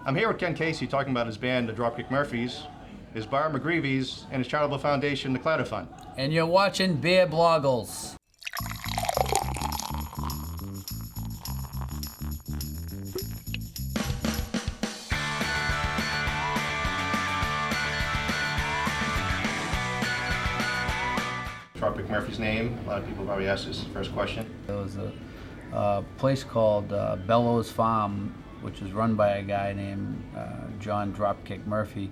I'm here with Ken Casey talking about his band, the Dropkick Murphys, his bar, McGreevy's, and his charitable foundation, the Claddagh Fund. And you're watching Beer Bloggles. Dropkick Murphys' name, a lot of people probably ask this first question. There was a place called Bellows Farm, which was run by a guy named John Dropkick Murphy.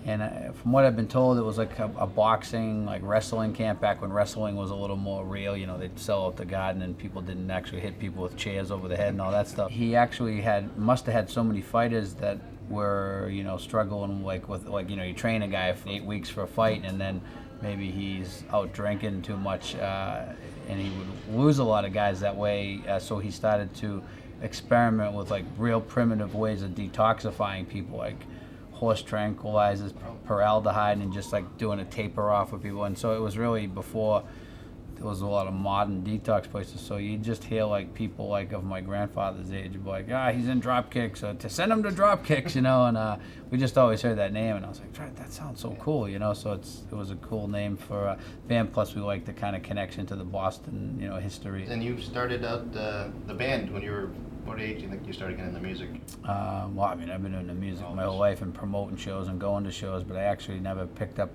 And from what I've been told, it was like a boxing, like wrestling camp back when wrestling was a little more real. You know, they'd sell out the garden and people didn't actually hit people with chairs over the head and all that stuff. He actually must have had so many fighters that were, you know, struggling you know, you train a guy for 8 weeks for a fight and then maybe he's out drinking too much and he would lose a lot of guys that way. So he started to experiment with like real primitive ways of detoxifying people, like horse tranquilizers, peraldehyde, and just like doing a taper off with people. And so it was really before there was a lot of modern detox places. So you just hear like people like of my grandfather's age be like, he's in Dropkick, so to send him to Dropkicks, you know. And we just always heard that name, and I was like, that sounds so cool, you know. So it was a cool name for a band. Plus we like the kind of connection to the Boston, you know, history. And you started out the band when you were, what age do you think you started getting into music? Well, I mean, I've been doing the music my whole life and promoting shows and going to shows, but I actually never picked up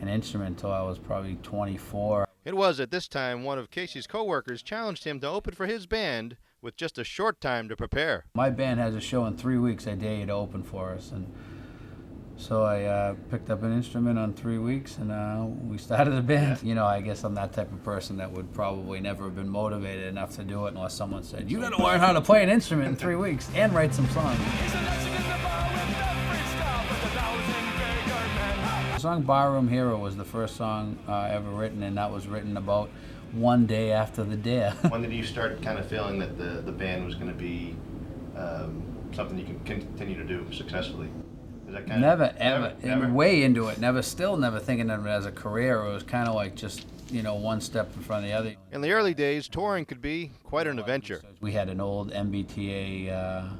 an instrument until I was probably 24. It was at this time one of Casey's co-workers challenged him to open for his band with just a short time to prepare. My band has a show in 3 weeks. I dare you to open for us. And so I picked up an instrument on 3 weeks, and we started a band. Yeah. You know, I guess I'm that type of person that would probably never have been motivated enough to do it unless someone said, you gotta learn how to play an instrument in 3 weeks and write some songs. The song Barroom Hero was the first song ever written, and that was written about one day after the dare. When did you start kind of feeling that the band was going to be something you can continue to do successfully? Is that kind never, way into it, never thinking of it as a career. It was kind of like just, you know, one step in front of the other. In the early days, touring could be quite an adventure. We had an old MBTA,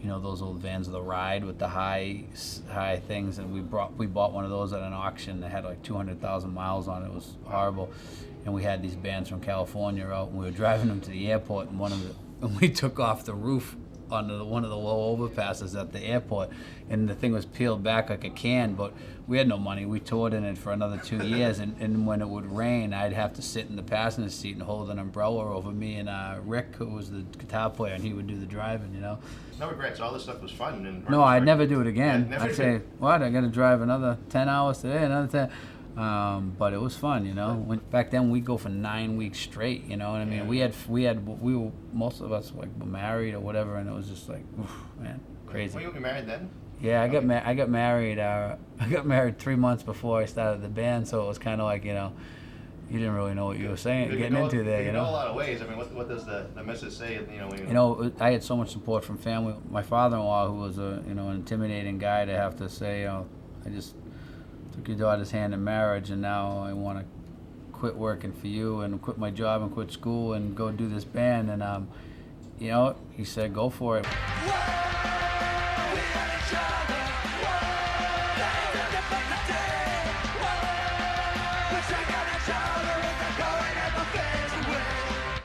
you know, those old vans of the ride with the high things, and we bought one of those at an auction that had like 200,000 miles on it. It was horrible. And we had these bands from California out, and we were driving them to the airport, and we took off the roof onto one of the low overpasses at the airport, and the thing was peeled back like a can, but we had no money. We toured in it for another 2 years, and when it would rain, I'd have to sit in the passenger seat and hold an umbrella over me, and Rick, who was the guitar player, and he would do the driving, you know. No regrets, all this stuff was fun. And no, I'd never do it again. I'd say, what, I gotta drive another 10 hours today, another 10. But it was fun, you know. Back then we'd go for 9 weeks straight, you know what I mean? We were, most of us like were married or whatever, and it was just like, oof, man, crazy. Were you married then? Yeah, I got married. I got married 3 months before I started the band, so it was kind of like, you know, you didn't really know what you were getting into there, you know. A lot of ways. I mean, what does the missus say? You know, you know, I had so much support from family. My father-in-law, who was an intimidating guy to have to say, I just took your daughter's hand in marriage, and now I want to quit working for you and quit my job and quit school and go do this band. And you know, he said, go for it.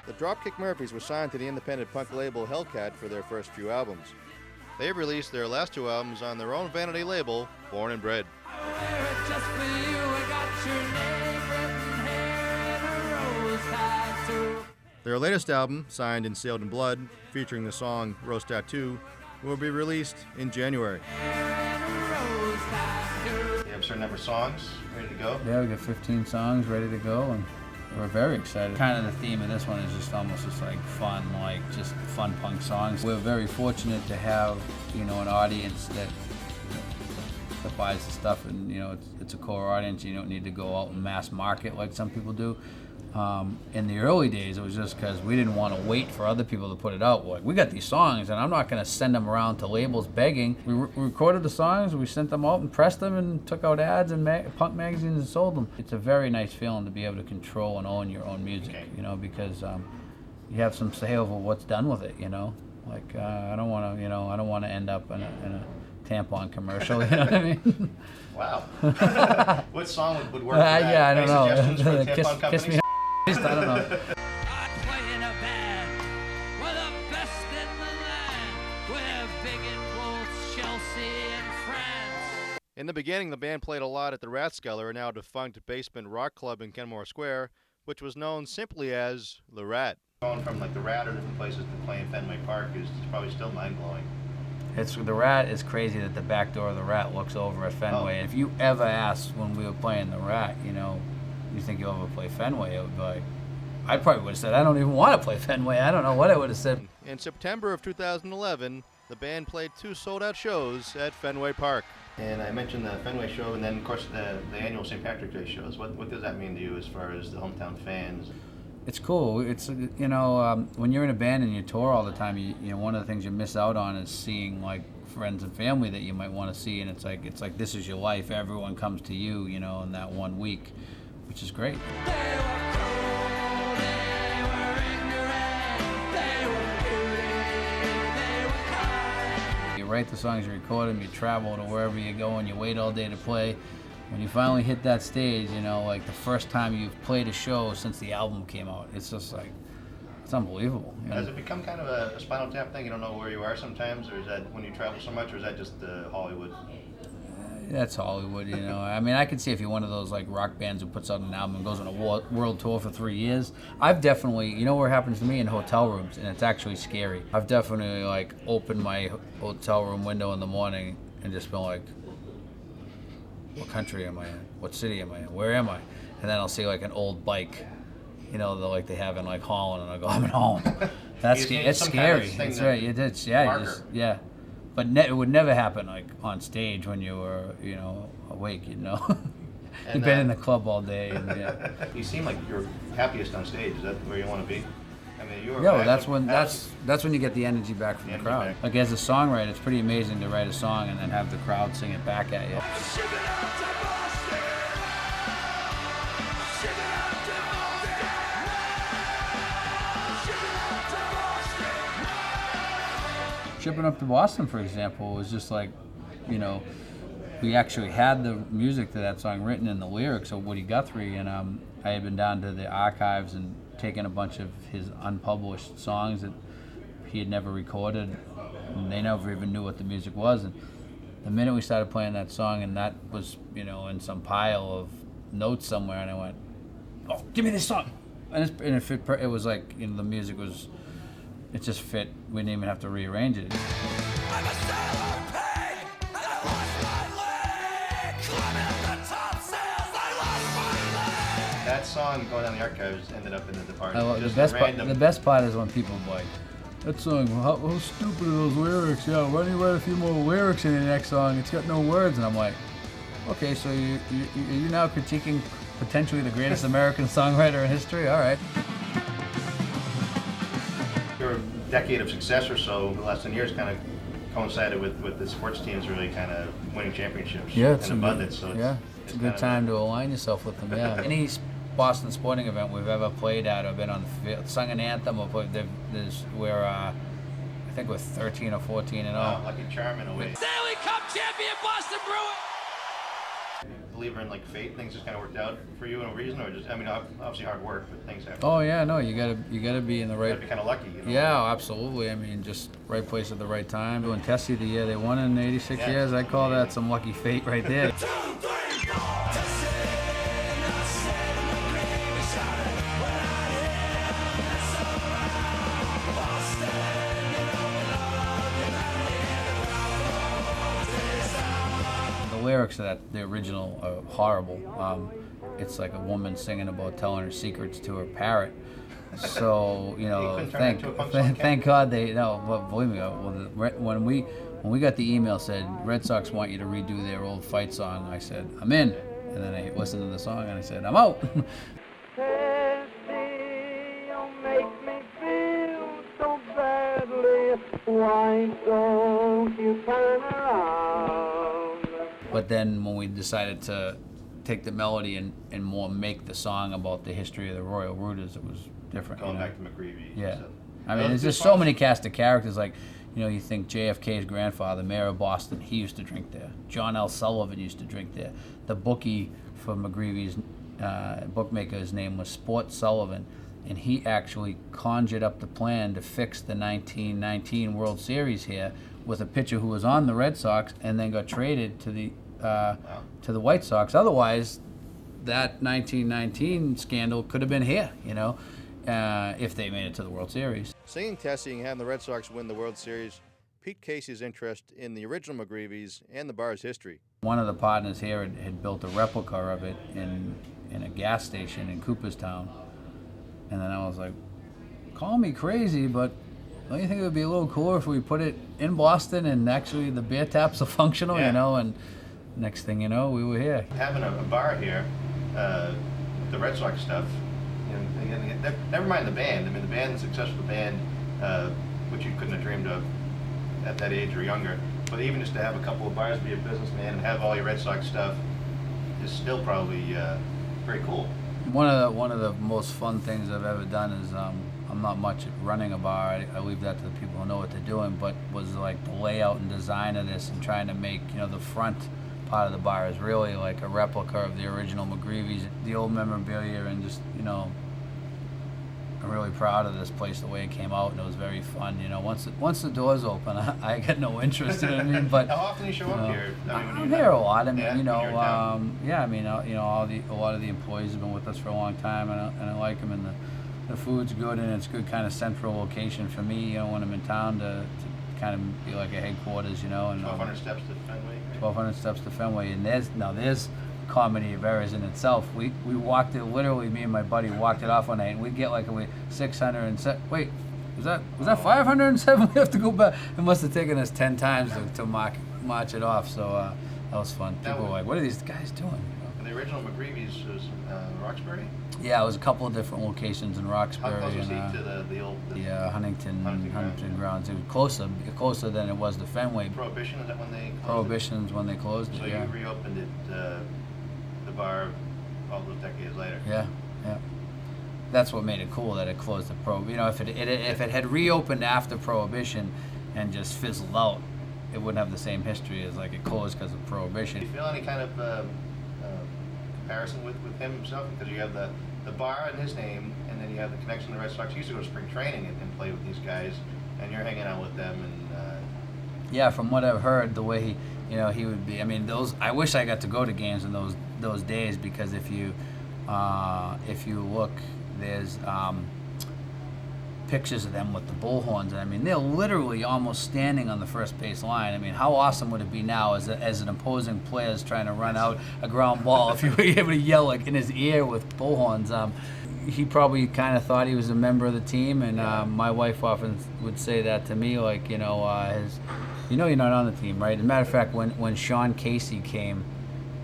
The Dropkick Murphys were signed to the independent punk label Hellcat for their first few albums. They released their last 2 albums on their own vanity label, Born and Bred. Their latest album, signed and sealed in blood, featuring the song Rose Tattoo, will be released in January. You have a certain number of songs ready to go? Yeah, we got 15 songs ready to go, and we're very excited. Kind of the theme of this one is just almost just like fun, like just fun punk songs. We're very fortunate to have, you know, an audience that buys the stuff, and you know, it's a core audience. You don't need to go out and mass market like some people do. In the early days, it was just because we didn't want to wait for other people to put it out. Like, we got these songs, and I'm not going to send them around to labels begging. We recorded the songs, we sent them out and pressed them and took out ads and punk magazines and sold them. It's a very nice feeling to be able to control and own your own music, you know, because you have some say over what's done with it, you know. Like, I don't want to, you know, I don't want to end up in a tampon commercial. You know what I mean? Wow. What song would work for that? Yeah, I don't Any know. suggestions for tampon companies? Kiss me. I don't know. I play in a band. We're the best in the land. We're big in both Chelsea and France. In the beginning, the band played a lot at the Rathskeller, a now defunct basement rock club in Kenmore Square, which was known simply as the Rat. Going from like the Rat or different places to play in Fenway Park is probably still mind-blowing. The Rat is crazy that the back door of the Rat looks over at Fenway. Oh. If you ever asked when we were playing the Rat, you know, you think you'll ever play Fenway, it would be like, I probably would have said, I don't even want to play Fenway. I don't know what I would have said. In September of 2011, the band played 2 sold-out shows at Fenway Park. And I mentioned the Fenway show, and then of course the annual St. Patrick's Day shows. What does that mean to you as far as the hometown fans? It's cool. It's, you know, when you're in a band and you tour all the time, you know, one of the things you miss out on is seeing like friends and family that you might want to see, and it's like this is your life. Everyone comes to you, you know, in that 1 week, which is great. You write the songs, you record them, you travel to wherever you go, and you wait all day to play. When you finally hit that stage, you know, like the first time you've played a show since the album came out, it's just like, it's unbelievable. You know? Has it become kind of a Spinal Tap thing? You don't know where you are sometimes, or is that when you travel so much, or is that just Hollywood? That's Hollywood, you know. I mean, I could see if you're one of those like rock bands who puts out an album and goes on a world tour for 3 years. I've definitely, you know what happens to me in hotel rooms, and it's actually scary. I've definitely like opened my hotel room window in the morning and just been like, what country am I in? What city am I in? Where am I? And then I'll see like an old bike, you know, like they have in like Holland, and I go, I'm in Holland. That's it's scary. That's right. It's yeah. But it would never happen like on stage when you were, you know, awake. You know, you've been in the club all day. And, yeah. You seem like you're happiest on stage. Is that where you want to be? I mean, you were. Yeah, well, that's when you get the energy back from the crowd. Back. Like as a songwriter, it's pretty amazing to write a song and then have the crowd sing it back at you. Shipping Up to Boston, for example, was just like, you know, we actually had the music to that song written in the lyrics of Woody Guthrie, and I had been down to the archives and taken a bunch of his unpublished songs that he had never recorded, and they never even knew what the music was. And the minute we started playing that song, and that was, you know, in some pile of notes somewhere, and I went, "Oh, give me this song!" And it was like, you know, the music was. It just fit. We didn't even have to rearrange it. I'm a sailor pig, and I lost my leg. Climbing up the top sails, I lost my leg. That song going down the archives ended up in the department. The best part is when people are like, that song, how stupid are those lyrics? Yeah, why don't you write a few more lyrics in the next song? It's got no words. And I'm like, okay, so you're now critiquing potentially the greatest American songwriter in history? All right. Your decade of success or so, the last 10 years, kind of coincided with the sports teams really kind of winning championships in abundance. It's a good time to align yourself with them. Yeah. Any Boston sporting event we've ever played at or been on the field, sung an anthem, or we're I think we're 13 or 14 and all. Lucky charm in a way. Stanley Cup champion Boston Bruins. Believer in like fate, things just kind of worked out for you in a reason, or just, I mean, obviously hard work, but things happen. Oh yeah, no, you gotta be in the right. You gotta be kind of lucky. You know? Yeah, absolutely. I mean, just right place at the right time. Doing Tessie the year they won in 86 years, I call that some lucky fate right there. 2, 3, 4. The lyrics of the original are horrible. It's like a woman singing about telling her secrets to her parrot. So, you know, thank God they, no, but believe me, when we got the email said, Red Sox want you to redo their old fight song, I said, I'm in. And then I listened to the song and I said, I'm out. Tessie, you make me feel so badly. Why don't you turn around? But then when we decided to take the melody and more make the song about the history of the Royal Rooters, it was different. Going back to McGreevy. Yeah. I mean, there's just so many cast of characters. Like, you think JFK's grandfather, mayor of Boston, he used to drink there. John L. Sullivan used to drink there. The bookie for McGreevy's bookmaker's name was Sport Sullivan, and he actually conjured up the plan to fix the 1919 World Series here with a pitcher who was on the Red Sox and then got traded to the White Sox. Otherwise, that 1919 scandal could have been here, if they made it to the World Series. Seeing Tessie and having the Red Sox win the World Series piqued Casey's interest in the original McGreevy's and the bar's history. One of the partners here had built a replica of it in a gas station in Cooperstown. And then I was like, call me crazy, but don't you think it would be a little cooler if we put it in Boston and actually the beer taps are functional, And next thing you know, we were here. Having a bar here, the Red Sox stuff, never mind the band. I mean, the band's a successful band, which you couldn't have dreamed of at that age or younger. But even just to have a couple of bars, be a businessman, and have all your Red Sox stuff is still probably very cool. One of the most fun things I've ever done is I'm not much at running a bar. I leave that to the people who know what they're doing. But was like the layout and design of this and trying to make the front part of the bar is really like a replica of the original McGreevy's, the old memorabilia, and just I'm really proud of this place, the way it came out, and it was very fun. Once the doors open, I get no interest in it. But how often do you show up here? I'm here a lot. I mean, when you're in town? a lot of the employees have been with us for a long time, and I like them, and the food's good, and it's good kind of central location for me. When I'm in town to kind of be like a headquarters. And 1,200 steps to Fenway. Right? 1,200 steps to Fenway, and there's comedy of errors in itself. We walked it, literally, me and my buddy walked it off one night, and we get like 607. Wait, was that 507? We have to go back. It must have taken us 10 times to march it off. So that was fun. People were like, "What are these guys doing?" And the original McGreevy's was Roxbury. Yeah, it was a couple of different locations in Roxbury. How close was he to the old? Huntington grounds. It was closer than it was to Fenway. Prohibition, is that when they closed Prohibition's when they closed it. So you reopened it, the bar, all those decades later. Yeah. That's what made it cool, that it closed at if it had reopened after Prohibition and just fizzled out, it wouldn't have the same history as like it closed because of Prohibition. Do you feel any kind of comparison with him himself? Because you have the bar in his name, and then you have the connection to the Red Sox. He used to go to spring training and play with these guys, and you're hanging out with them. And yeah, from what I've heard, the way he would be. I mean, I wish I got to go to games in those days, because if you look, there's pictures of them with the bullhorns. I mean, they're literally almost standing on the first base line. I mean, how awesome would it be now as an opposing player is trying to run out a ground ball if you were able to yell like in his ear with bullhorns? He probably kind of thought he was a member of the team, and my wife often would say that to me, like, you're not on the team, right? As a matter of fact, when Sean Casey came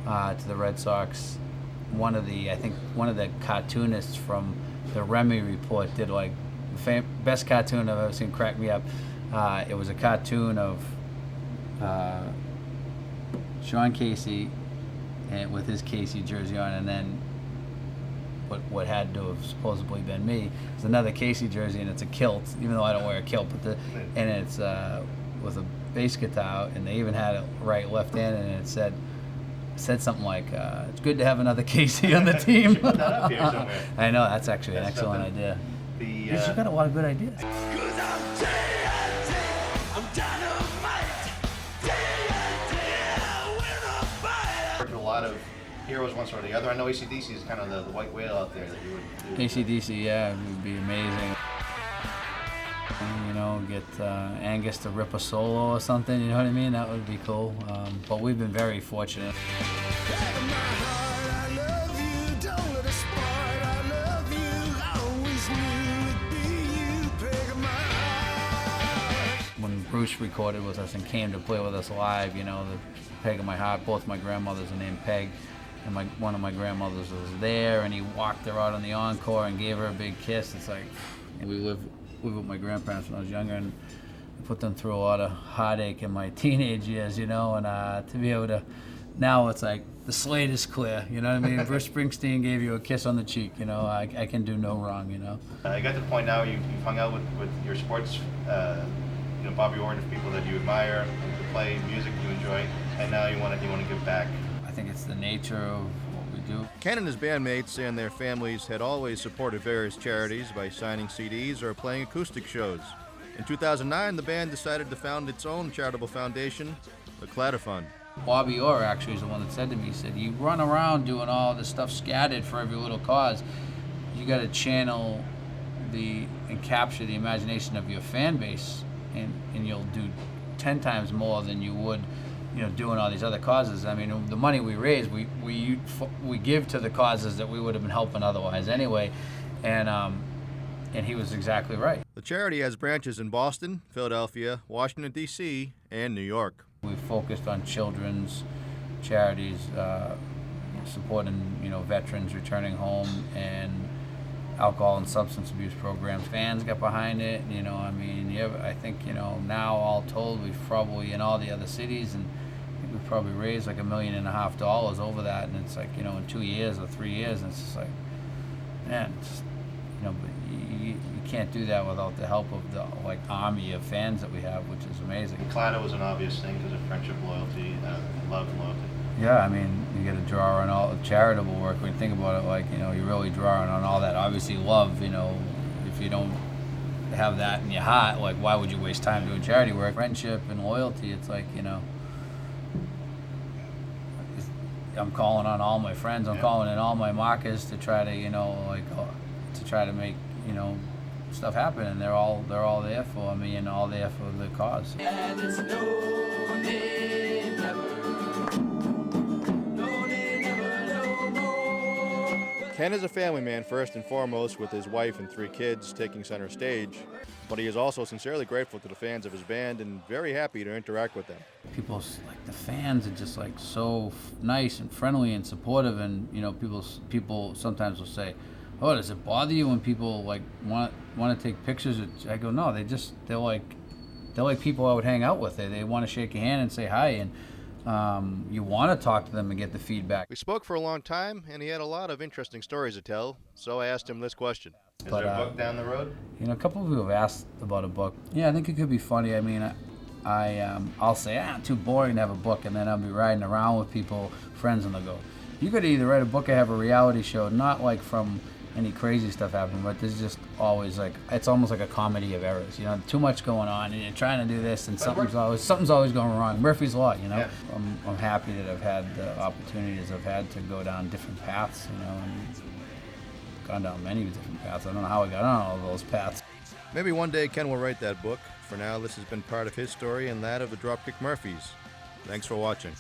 to the Red Sox, one of the cartoonists from the Remy Report did like best cartoon I've ever seen, crack me up. It was a cartoon of Sean Casey and with his Casey jersey on, and then what had to have supposedly been me is another Casey jersey, and it's a kilt, even though I don't wear a kilt, and it's with a bass guitar, and they even had it right, left in, and it said something like, it's good to have another Casey on the team. Put that up here somewhere. I know, that's actually an excellent idea. You've got a lot of good ideas. 'Cause I'm TNT, I'm dynamite, TNT, we're the fire. A lot of heroes, one sort or the other. I know AC/DC is kind of the white whale out there that you would do. AC/DC, yeah, it would be amazing. Get Angus to rip a solo or something, you know what I mean? That would be cool. But we've been very fortunate. When Bruce recorded with us and came to play with us live, the Peg of My Heart, both my grandmothers are named Peg, and one of my grandmothers was there, and he walked her out on the encore and gave her a big kiss. It's like, we lived with my grandparents when I was younger, and I put them through a lot of heartache in my teenage years, and to be able to, now it's like, the slate is clear, you know what I mean? Bruce Springsteen gave you a kiss on the cheek, I can do no wrong, I got to the point now you've hung out with your sports Bobby Orr for people that you admire, to play music you enjoy, and now you want to give back. I think it's the nature of what we do. Ken and his bandmates and their families had always supported various charities by signing CDs or playing acoustic shows. In 2009, the band decided to found its own charitable foundation, the Claddagh Fund. Bobby Orr actually is the one that said to me, he said, you run around doing all this stuff scattered for every little cause. You got to channel and capture the imagination of your fan base, and you'll do 10 times more than you would, doing all these other causes. I mean, the money we raise, we give to the causes that we would have been helping otherwise anyway, and he was exactly right. The charity has branches in Boston, Philadelphia, Washington, D.C., and New York. We focused on children's charities, supporting, veterans returning home, and alcohol and substance abuse programs. Fans got behind it, I think, now all told, we've probably, in all the other cities, and I think we've probably raised like $1.5 million over that, and it's like, in 2 years or 3 years, and it's just like, man, but you can't do that without the help of the army of fans that we have, which is amazing. Claddagh was an obvious thing because of friendship, loyalty, love and loyalty. Yeah, I mean, you got to draw on all the charitable work. When you think about it, you're really drawing on all that. Obviously, love, if you don't have that in your heart, why would you waste time doing charity work? Friendship and loyalty, it's like, I'm calling on all my friends. I'm calling in all my markers to try to, to try to make, stuff happen, and they're all there for me and all there for the cause. And it's no day never. Ken is a family man first and foremost, with his wife and 3 kids taking center stage, but he is also sincerely grateful to the fans of his band and very happy to interact with them. People, the fans are just so nice and friendly and supportive, and people sometimes will say, oh, does it bother you when people want to take pictures? I go, no, they're like people I would hang out with. They want to shake your hand and say hi, and you want to talk to them and get the feedback. We spoke for a long time, and he had a lot of interesting stories to tell, so I asked him this question. Is there a book down the road? A couple of people have asked about a book. Yeah, I think it could be funny. I mean, I'll say, too boring to have a book, and then I'll be riding around with people, friends, and they'll go, you could either write a book or have a reality show, not from any crazy stuff happening, but there's just always it's almost like a comedy of errors. Too much going on, and you're trying to do this, and something's always going wrong. Murphy's Law, Yeah. I'm happy that I've had the opportunities I've had to go down different paths, and gone down many different paths. I don't know how I got on all those paths. Maybe one day Ken will write that book. For now, this has been part of his story and that of the Dropkick Murphys. Thanks for watching.